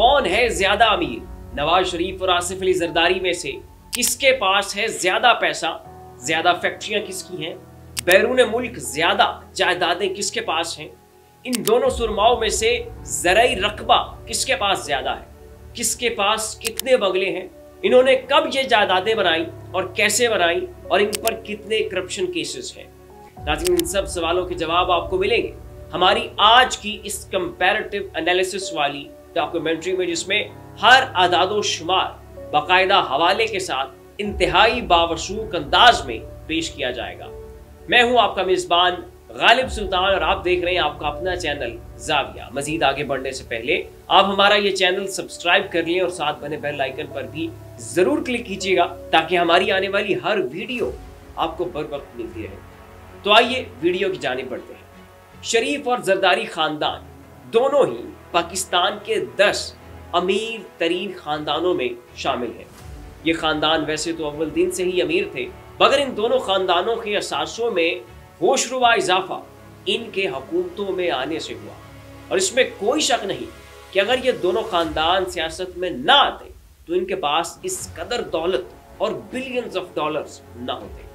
कौन है ज्यादा अमीर, नवाज शरीफ और आसिफ अली जरदारी में से किसके पास है ज्यादा पैसा, ज्यादा फैक्ट्रियां किसकी हैं, बैरून मुल्क ज्यादा जायदादें किसके पास हैं, इन दोनों सुरमाओं में से ज़राई रकबा किसके पास ज्यादा है, किसके पास कितने बंगले हैं, इन्होंने कब ये जायदादें बनाई और कैसे बनाई और इन पर कितने करप्शन केसेस हैं। नाज़रीन, इन सब सवालों के जवाब आपको मिलेंगे हमारी आज की इस कंपैरेटिव एनालिसिस वाली डॉक्यूमेंट्री में, जिसमें हर अदादो शुमार बाकायदा हवाले के साथ इंतहाई बावसूख अंदाज में पेश किया जाएगा। मैं हूं आपका मेजबान गालिब सुल्तान और आप देख रहे हैं आपका अपना चैनल जाविया। मजीद आगे बढ़ने से पहले आप हमारा ये चैनल सब्सक्राइब कर लें और साथ बने बेल आइकन पर भी जरूर क्लिक कीजिएगा ताकि हमारी आने वाली हर वीडियो आपको बर वक्त मिलती रहे। तो आइए वीडियो की जानिब बढ़ते हैं। शरीफ और जरदारी खानदान दोनों ही पाकिस्तान के 10 अमीर तरीन खानदानों में शामिल हैं। ये खानदान वैसे तो अव्वल दिन से ही अमीर थे, मगर इन दोनों खानदानों के असासों में होशरुबा इजाफा इनके हुकूमतों में आने से हुआ। और इसमें कोई शक नहीं कि अगर ये दोनों खानदान सियासत में ना आते तो इनके पास इस कदर दौलत और बिलियंस ऑफ डॉलर्स ना होते।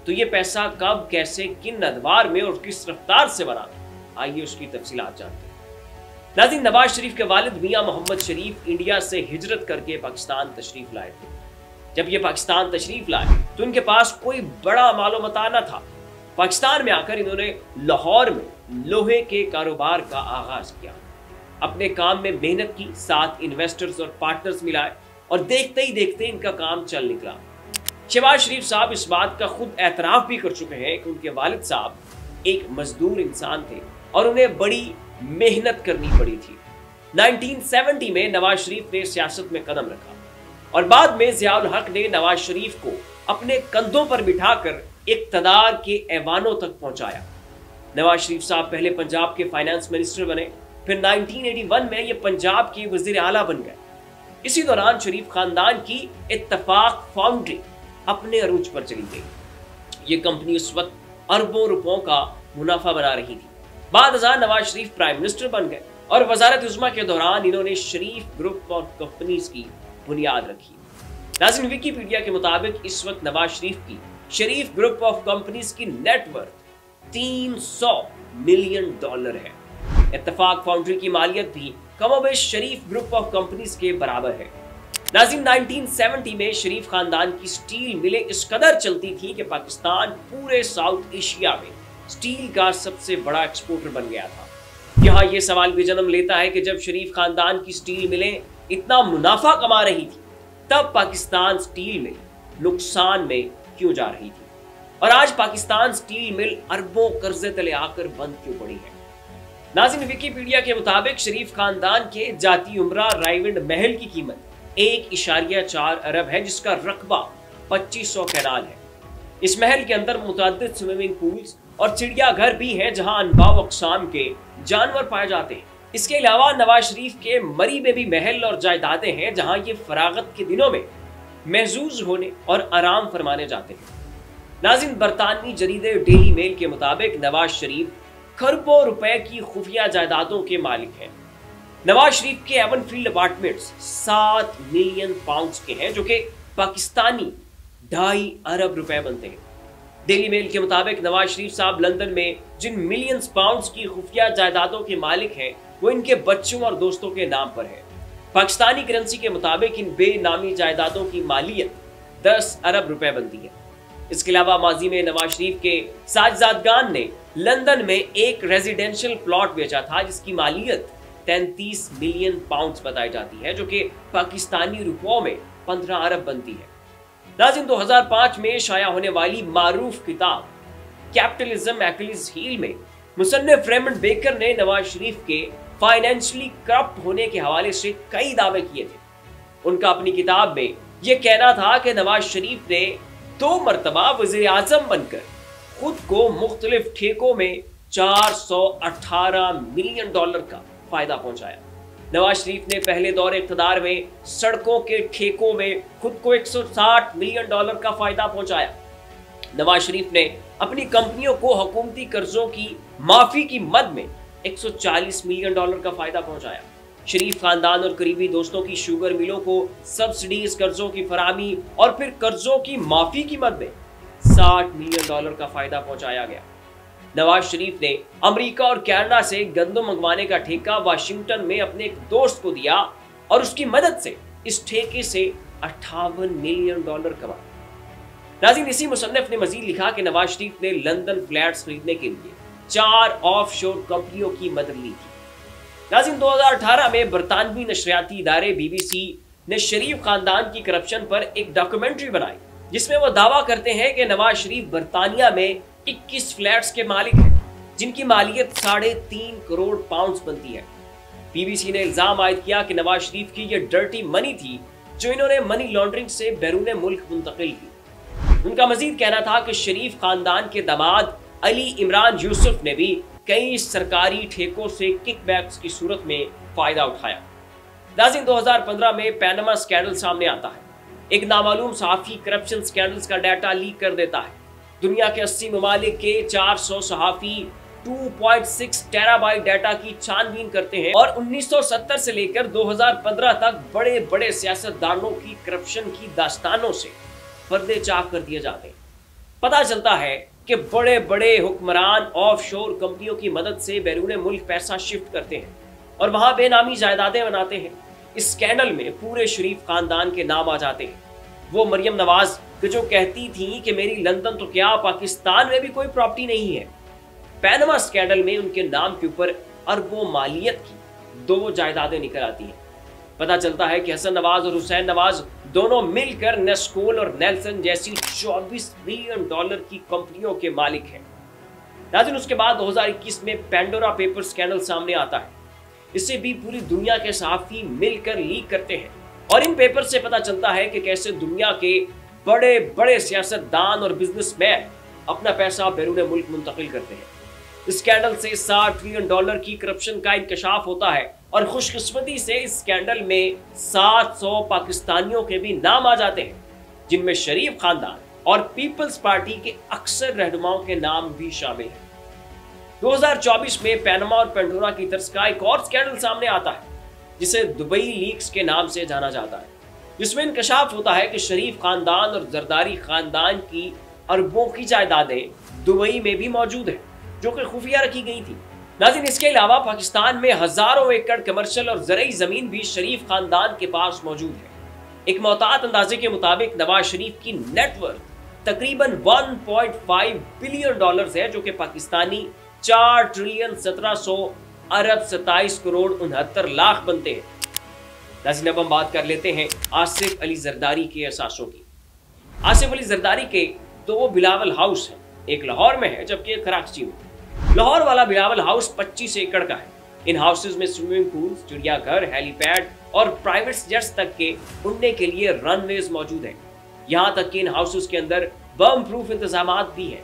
तो ये पैसा कब, कैसे, किन अदवार में और किस रफ्तार से बना, आइए उसकी तफसीलात जानते हैं। नाज़रीन, नवाज शरीफ के वालिद मियां मोहम्मद शरीफ इंडिया से हिजरत करके पाकिस्तान तशरीफ लाए थे। जब ये पाकिस्तान तशरीफ लाए तो इनके पास कोई बड़ा मालो मता न था। पाकिस्तान में आकर इन्होंने लाहौर में लोहे के कारोबार का आगाज किया। अपने काम में मेहनत की, साथ इन्वेस्टर्स और पार्टनर्स मिलाए और देखते ही देखते इनका काम चल निकला। शहबाज शरीफ साहब इस बात का खुद एतराफ भी कर चुके हैं कि उनके वालिद साहब एक मजदूर इंसान थे और उन्हें बड़ी मेहनत करनी पड़ी थी। 1970 में नवाज शरीफ ने सियासत में कदम रखा और बाद में ज़ियाउल हक ने नवाज शरीफ को अपने कंधों पर बिठाकर इक़्तिदार के ऐवानों तक पहुंचाया। नवाज शरीफ साहब पहले पंजाब के फाइनेंस मिनिस्टर बने, फिर 1981 में ये पंजाब के वज़ीर आला बन गए। इसी दौरान शरीफ खानदान की इत्तफाक फाउंड्री अपने अरूज पर चली गई। ये कंपनी उस वक्त अरबों रुपयों का मुनाफा बना रही थी। बाद नवाज शरीफ प्राइम मिनिस्टर बन गए और वजारत उज़्मा के दौरान इन्होंने शरीफ ग्रुप ऑफ कंपनीज की बुनियाद रखी। नाज़रीन, विकिपीडिया के मुताबिक इस वक्त नवाज शरीफ की शरीफ ग्रुप ऑफ कंपनीज की नेटवर्थ $300 मिलियन है। इत्तफाक फाउंड्री की मालियत भी कमोबेश शरीफ ग्रुप ऑफ कंपनीज के बराबर है। नाज़रीन, 1970 में शरीफ खानदान की स्टील मिलें इस कदर चलती थी कि पाकिस्तान पूरे साउथ एशिया में स्टील का सबसे बड़ा एक्सपोर्टर बन गया था। यहाँ ये सवाल भी जन्म लेता है कि जब शरीफ खानदान की स्टील मिलें इतना मुनाफा कमा रही थी, तब पाकिस्तान स्टील मिल नुकसान में क्यों जा रही थी और आज पाकिस्तान स्टील मिल अरबों कर्जे तले आकर बंद क्यों पड़ी है। नाज़रीन, विकिपीडिया के मुताबिक शरीफ खानदान के जाती उमरा रायविंड महल की कीमत 1.4 अरब है, जिसका रकबा 2500 कैनाल है। इस महल के अंदर मुतअद्दिद स्विमिंग पूल्स और चिड़ियाघर भी हैं जहां अनवाउ अक़साम के जानवर पाए जाते हैं। इसके अलावा नवाज शरीफ के मरी में भी महल और जायदादें हैं जहां ये फरागत के दिनों में महजूज होने और आराम फरमाने जाते हैं। नाज़रीन, बरतानवी जरीदे डेली मेल के मुताबिक नवाज शरीफ खरबों रुपए की खुफिया जायदादों के मालिक हैं। नवाज शरीफ के Avenfield apartments 7 million pounds के हैं, जो कि पाकिस्तानी 2.5 अरब रुपए बनते हैं। डेली मेल के मुताबिक नवाज शरीफ साहब लंदन में जिन मिलियंस पाउंड्स की खुफिया जायदादों के मालिक हैं वो इनके बच्चों और दोस्तों के नाम पर है। पाकिस्तानी करेंसी के मुताबिक इन बेनामी जायदादों की मालियत 10 अरब रुपए बनती है। इसके अलावा माजी में नवाज शरीफ के साजिदागान ने लंदन में एक रेजिडेंशियल प्लॉट बेचा था जिसकी मालियत 33 मिलियन पाउंड्स बताई जाती है, जो कि पाकिस्तानी रुपयों में 15 अरब बनती है। नाज़रीन, 2005 में शाया होने वाली मारूफ किताब कैपिटलिज्म एक्लिस हील में मुसन्निफ रेमंड बेकर ने नवाज शरीफ के फाइनेंशियली करप्ट होने के हवाले से कई दावे किए थे। उनका अपनी किताब में यह कहना था कि नवाज शरीफ ने 2 मरतबा वज़ीर आज़म बनकर खुद को मुख्तलिफ ठेकों में $418 मिलियन का फायदा पहुंचाया। नवाज शरीफ ने पहले दौर इक़्तिदार में सड़कों के ठेकों में खुद को $160 मिलियन का फायदा पहुंचाया। नवाज शरीफ ने अपनी कंपनियों को हुकूमती कर्जों की माफी की मद में $140 मिलियन का फायदा पहुंचाया। शरीफ खानदान और करीबी दोस्तों की शुगर मिलों को सब्सिडीज, कर्जों की फराहमी और फिर कर्जों की माफी की मद में $60 मिलियन का फायदा पहुंचाया गया। नवाज शरीफ ने अमेरिका और कनाडा से गंदम मंगवाने का ठेका वाशिंगटन में अपने एक दोस्त को दिया और उसकी मदद से इस ठेके से $58 मिलियन कमाए। नाज़रीन, इसी मुसन्निफ ने मजीद लिखा कि नवाज शरीफ ने लंदन फ्लैट्स खरीदने के लिए 4 ऑफशोर कंपनियों की मदद ली थी। नाज़रीन, 2018 में बरतानवी नशरियाती इदारे BBC ने शरीफ खानदान की करप्शन पर एक डॉक्यूमेंट्री बनाई, जिसमें वो दावा करते हैं कि नवाज शरीफ बरतानिया में 21 फ्लैट्स के मालिक हैं, जिनकी मालियत £3.5 करोड़ बनती है। BBC ने इल्जाम आयद किया कि नवाज शरीफ की यह डर्टी मनी थी जो इन्होंने मनी लॉन्ड्रिंग से बैरून मुल्क मुंतकिल की। उनका मजीद कहना था कि शरीफ खानदान के दामाद अली इमरान यूसुफ ने भी कई सरकारी ठेकों से किकबैक्स की सूरत में फायदा उठाया। नाज़रीन, 2015 में पैनामा स्कैंडल सामने आता है। एक नामालूम सहाफ़ी करप्शन स्कैंडल्स का डाटा लीक कर देता है। दुनिया के 80 ममालिक के 400 सहाफ़ी 2.6 टेराबाइट डाटा की छानबीन करते हैं और 1970 से लेकर 2015 तक बड़े बड़े सियासतदानों की करप्शन की दास्तानों से पर्दे चाक कर दिए जाते हैं। पता चलता है कि बड़े बड़े हुक्मरान ऑफशोर कंपनियों की मदद से बैरून मुल्क पैसा शिफ्ट करते हैं और वहां बेनामी जायदादें बनाते हैं। इस स्कैंडल में पूरे शरीफ खानदान के नाम आ जाते हैं। वो मरियम नवाज जो कहती थी कि मेरी लंदन तो क्या पाकिस्तान में भी कोई प्रॉपर्टी नहीं है। पैनामा स्कैंडल में उनके नाम के ऊपर अरबों मालियत की 2 जायदादें निकल आती हैं। पता चलता है कि हसन नवाज और हुसैन नवाज दोनों मिलकर नेस्कोल और नेल्सन जैसी $24 मिलियन की कंपनियों के मालिक हैं। नाज़रीन, उसके बाद 2021 में पेंडोरा पेपर स्कैंडल सामने आता है। इससे भी पूरी दुनिया के सहाफ़ी मिलकर लीक करते हैं और इन पेपर से पता चलता है कि कैसे दुनिया के बड़े बड़े सियासतदान और बिजनेसमैन अपना पैसा बैरून मुल्क मुंतकिल करते हैं। इस स्कैंडल से $60 मिलियन की करप्शन का इंकशाफ होता है और खुशकिस्मती से इस स्कैंडल में 700 पाकिस्तानियों के भी नाम आ जाते हैं, जिनमें शरीफ खानदान और पीपल्स पार्टी के अक्सर रहनुमाओं के नाम भी शामिल हैं। 2024 में पैनामा और पेंडोरा की तर्ज का एक और स्कैंडल सामने आता है, जिसे दुबई लीक्स के नाम से जाना जाता है, जिसमें इंकशाफ होता है कि शरीफ खानदान और जरदारी खानदान की अरबों की जायदादें दुबई में भी मौजूद है, जो कि खुफिया रखी गई थी। नाज़रीन, इसके अलावा पाकिस्तान में हजारों एकड़ कमर्शियल और ज़रई ज़मीन भी शरीफ खानदान के पास मौजूद है। एक मोहतात अंदाजे के मुताबिक नवाज शरीफ की नेटवर्थ तकरीबन $1.5 बिलियन है, जो कि पाकिस्तानी 4,17,27,69,69,69 बनते हैं। नाज़रीन, अब हम बात कर लेते हैं आसिफ अली जरदारी के असासों की। आसिफ अली जरदारी के 2 बिलावल हाउस हैं, एक लाहौर में है जबकि एक कराची में। लाहौर वाला बिलावल हाउस 25 एकड़ का है। इन हाउसेज में स्विमिंग पूल, चिड़ियाघर, हेलीपैड और प्राइवेट जेट्स तक के उड़ने के लिए रनवेज मौजूद हैं। यहाँ तक कि इन हाउसेज के अंदर बम प्रूफ इंतजामात भी हैं।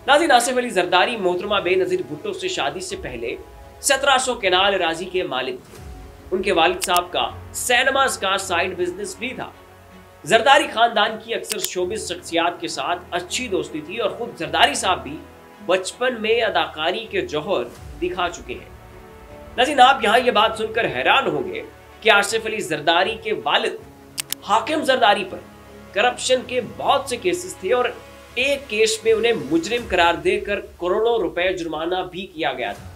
नाज़रीन, आसिफ अली जरदारी मोहतरमा बेनज़ीर भुट्टो से शादी से पहले 1700 केनाल राजी के मालिक थे। उनके वालिद साहब का सिनेमास का साइड बिजनेस भी था। जरदारी खानदान की अक्सर शोबिस शख्सियात के साथ अच्छी दोस्ती थी और खुद जरदारी साहब भी बचपन में अदाकारी के जौहर दिखा चुके हैं। नाज़रीन, आप यहाँ ये बात सुनकर हैरान होंगे कि आसिफ अली जरदारी के वालिद हाकिम जरदारी पर करप्शन के बहुत से केसेस थे और एक केस में उन्हें मुजरिम करार देकर करोड़ों रुपए जुर्माना भी किया गया था।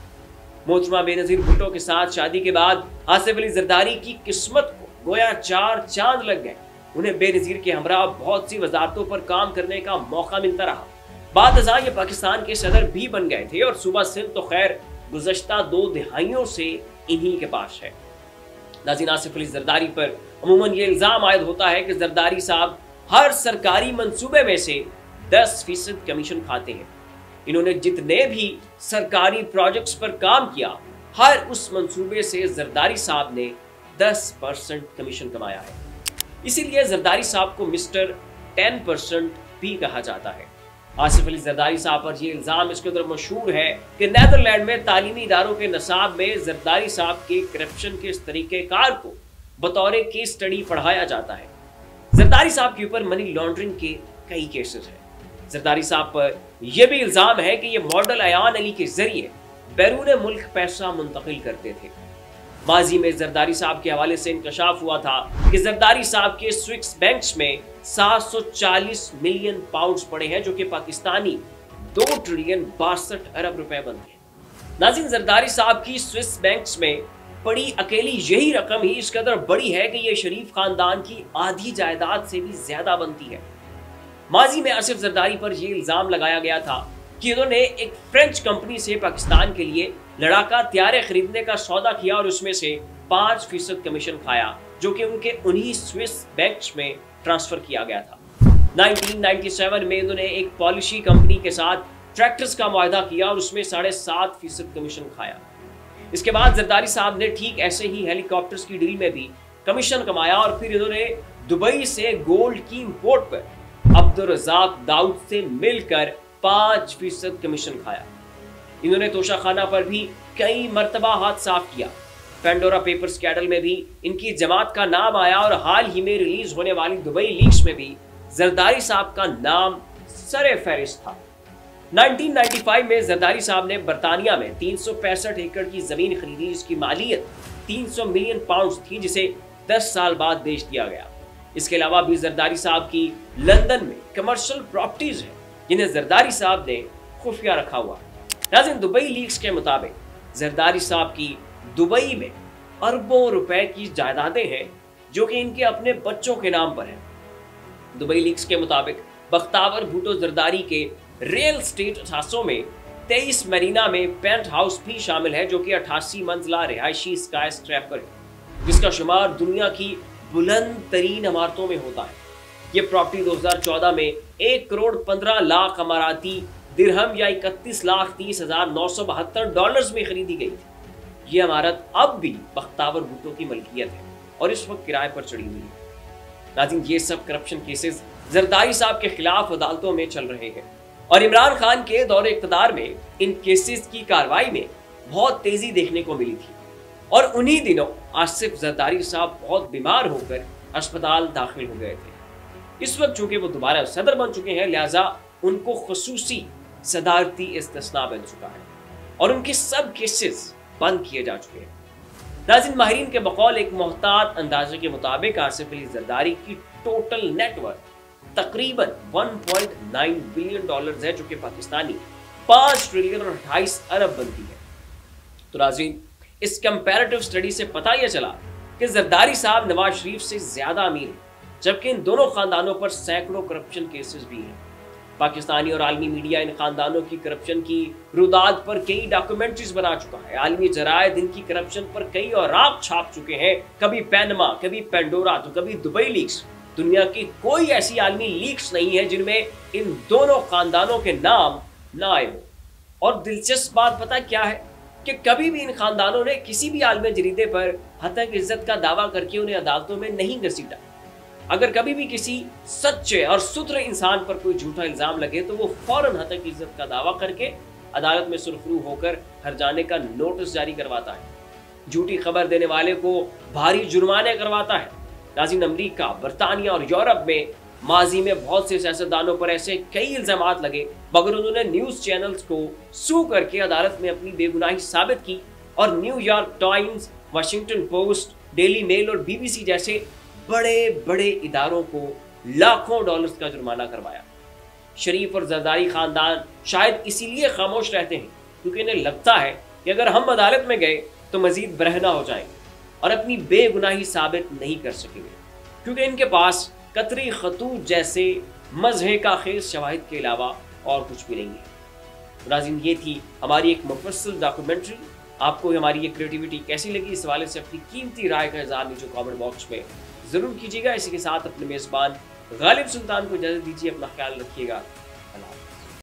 मोहतरमा बेनज़ीर भुट्टो के साथ शादी के बाद आसिफ अली जरदारी की किस्मत को गोया 4 चांद लग गए। उन्हें बेनज़ीर के हमरा बहुत सी वजारतों पर काम करने का मौका मिलता रहा। बाद ये पाकिस्तान के सदर भी बन गए थे और सूबा सिंध तो खैर गुज़श्ता 2 दिहाइयों से इन्हीं के पास है। नाज़रीन, आसिफ अली जरदारी पर अमूमन ये इल्ज़ाम आयद होता है कि जरदारी साहब हर सरकारी मंसूबे में से 10% कमीशन खाते हैं। इन्होंने जितने भी सरकारी प्रोजेक्ट्स पर काम किया, हर उस मंसूबे से जरदारी साहब ने 10% कमीशन कमाया है। इसीलिए जरदारी साहब को मिस्टर 10% भी कहा जाता है। आसिफ अली जरदारी साहब पर यह इल्ज़ाम इस कदर मशहूर है कि नीदरलैंड में तालीमी इदारों के नसाब में जरदारी साहब के करप्शन के इस तरीक़ेकार को बतौर केस स्टडी पढ़ाया जाता है। जरदारी साहब के ऊपर मनी लॉन्ड्रिंग के कई केसेस हैं। जरदारी साहब पर यह भी इल्ज़ाम है कि ये मॉडल अयान अली के जरिए बैरून मुल्क पैसा मुंतकिल करते थे। माजी में जरदारी साहब के हवाले से इंकशाफ हुआ था कि जरदारी साहब के स्विस बैंक्स में 740 मिलियन पाउंड्स पड़े हैं, जो कि पाकिस्तानी 2 ट्रिलियन 62 अरब रुपए बनते हैं। नाज़रीन, जरदारी साहब की स्विस बैंक्स में पड़ी अकेली यही रकम ही इस कदर बड़ी है कि यह शरीफ खानदान की आधी जायदाद से भी ज्यादा बनती है। माजी में आसिफ जरदारी पर यह इल्जाम लगाया गया था कि उन्होंने एक फ्रेंच कंपनी से पाकिस्तान के लिए लड़ाका हथियारें खरीदने का सौदा किया और उसमें से 5% कमीशन खाया, जो कि उनके उन्हीं स्विस बैंक्स में ट्रांसफर किया गया था। 1997 में उन्होंने एक पॉलिसी कंपनी के साथ ट्रैक्टर्स का मुआहदा किया और उसमें 7.5% कमीशन खाया। इसके बाद जरदारी साहब ने ठीक ऐसे ही हेलीकॉप्टर्स की डील में भी कमीशन कमाया और फिर इन्होंने दुबई से गोल्ड की इंपोर्ट पर अब्दुल रज़ाक दाऊद से मिलकर 5% कमीशन खाया। इन्होंने तोशाखाना पर भी कई मर्तबा हाथ साफ किया। पेंडोरा पेपर स्कैंडल में भी इनकी जमात का नाम आया और हाल ही में रिलीज होने वाली दुबई लीक्स में भी जरदारी साहब का नाम सरे फहरिस्त था। 1995 में जरदारी साहब ने बरतानिया में 365 एकड़ की जमीन खरीदी, जिसकी मालियत 300 मिलियन पाउंड थी, जिसे 10 साल बाद बेच दिया गया। इसके अलावा भी जरदारी साहब की लंदन में कमर्शियल प्रॉपर्टीज हैं, जिन्हें जरदारी साहब ने खुफिया रखा हुआ। नाज़रीन, दुबई लीक्स के मुताबिक जरदारी साहब की दुबई में अरबों रुपए की जायदादें हैं, जो कि इनके अपने बच्चों के नाम पर हैं। दुबई लीक्स के मुताबिक बख्तावर भुट्टो जरदारी के रियल स्टेट अथासों में 23 मरीना में पेंट हाउस भी शामिल है, जो कि 88 मंजिला रिहायशी स्काई स्क्रैपर है, जिसका शुमार दुनिया की बुलंद तरीन इमारतों में होता है। ये प्रॉपर्टी 2014 में 1 करोड़ 15 लाख अमाराती दिरहम या 31,30,972 डॉलर्स में खरीदी गई थी। ये इमारत अब भी बख्तावर भुट्टो की मलकियत है और इस वक्त किराए पर चढ़ी हुई है। नाज़रीन, ये सब करप्शन केसेस जरदारी साहब के खिलाफ अदालतों में चल रहे हैं और इमरान खान के दौरे इक़्तिदार में इन केसेस की कार्रवाई में बहुत तेजी देखने को मिली थी और उन्हीं दिनों आसिफ जरदारी साहब बहुत बीमार होकर अस्पताल दाखिल हो गए थे। इस वक्त चूंकि वो दोबारा सदर बन चुके हैं, लिहाजा उनको खुसूसी सदारती इस्तिस्ना मिल चुका है और उनके सब केसेस बंद किए जा चुके हैं। नाज़रीन, माहिरीन के बकौल एक मोहतात अंदाजे के मुताबिक आसिफ अली जरदारी की टोटल नेटवर्थ तकरीबन 1.9 बिलियन डॉलर्स है, जो कि पाकिस्तानी 5 ट्रिलियन और 28 अरब बनती है। तो नाज़रीन, इस कंपैरेटिव स्टडी से पता यह चला कि जरदारी साहब नवाज शरीफ से ज्यादा अमीर हैं, जबकि इन दोनों खानदानों पर सैकड़ों करप्शन केसेस भी हैं। पाकिस्तानी और आलमी मीडिया इन खानदानों की करप्शन की रुदाद पर कई डॉक्यूमेंट्रीज बना चुका है। आलमी जरायद इनकी करप्शन पर कई औराक छाप चुके हैं, कभी पैनमा, कभी पेंडोरा, तो कभी दुबई लीक्स। दुनिया की कोई ऐसी आलमी लीक्स नहीं है जिनमें इन दोनों खानदानों के नाम ना आए हो। और दिलचस्प बात पता क्या है कि कभी भी इन खानदानों ने किसी भी आलमी जरीदे पर हतक इज्जत का दावा करके उन्हें अदालतों में नहीं घसीटा। अगर कभी भी किसी सच्चे और सुथरे इंसान पर कोई झूठा इल्जाम लगे तो वो फौरन हतक इज्जत का दावा करके अदालत में सुरखरू होकर हर जाने का नोटिस जारी करवाता है, झूठी खबर देने वाले को भारी जुर्माने करवाता है। नाज़रीन, अमेरिका, बरतानिया और यूरोप में माजी में बहुत से सियासतदानों पर ऐसे कई इल्जामात लगे, मगर उन्होंने न्यूज चैनल्स को सू करके अदालत में अपनी बेगुनाही साबित की और New York Times, Washington Post, Daily Mail और बीबीसी जैसे बड़े बड़े इदारों को लाखों डॉलर्स का जुर्माना करवाया। शरीफ और जरदारी खानदान शायद इसीलिए खामोश रहते हैं क्योंकि इन्हें लगता है कि अगर हम अदालत में गए तो मजीद बरहना हो जाएंगे और अपनी बेगुनाही साबित नहीं कर सकेंगे, क्योंकि इनके पास कतरी खतूत जैसे मज़हे का खेज शवाहिद के अलावा और कुछ भी नहीं है। नाज़रीन, ये थी हमारी एक मुफस्सल डॉक्यूमेंट्री। आपको हमारी ये क्रिएटिविटी कैसी लगी, इस हवाले से अपनी कीमती राय का इज़हार नीचे कमेंट बॉक्स में ज़रूर कीजिएगा। इसी के साथ अपने मेज़बान गालिब सुल्तान को इजाज़त दीजिए। अपना ख्याल रखिएगा।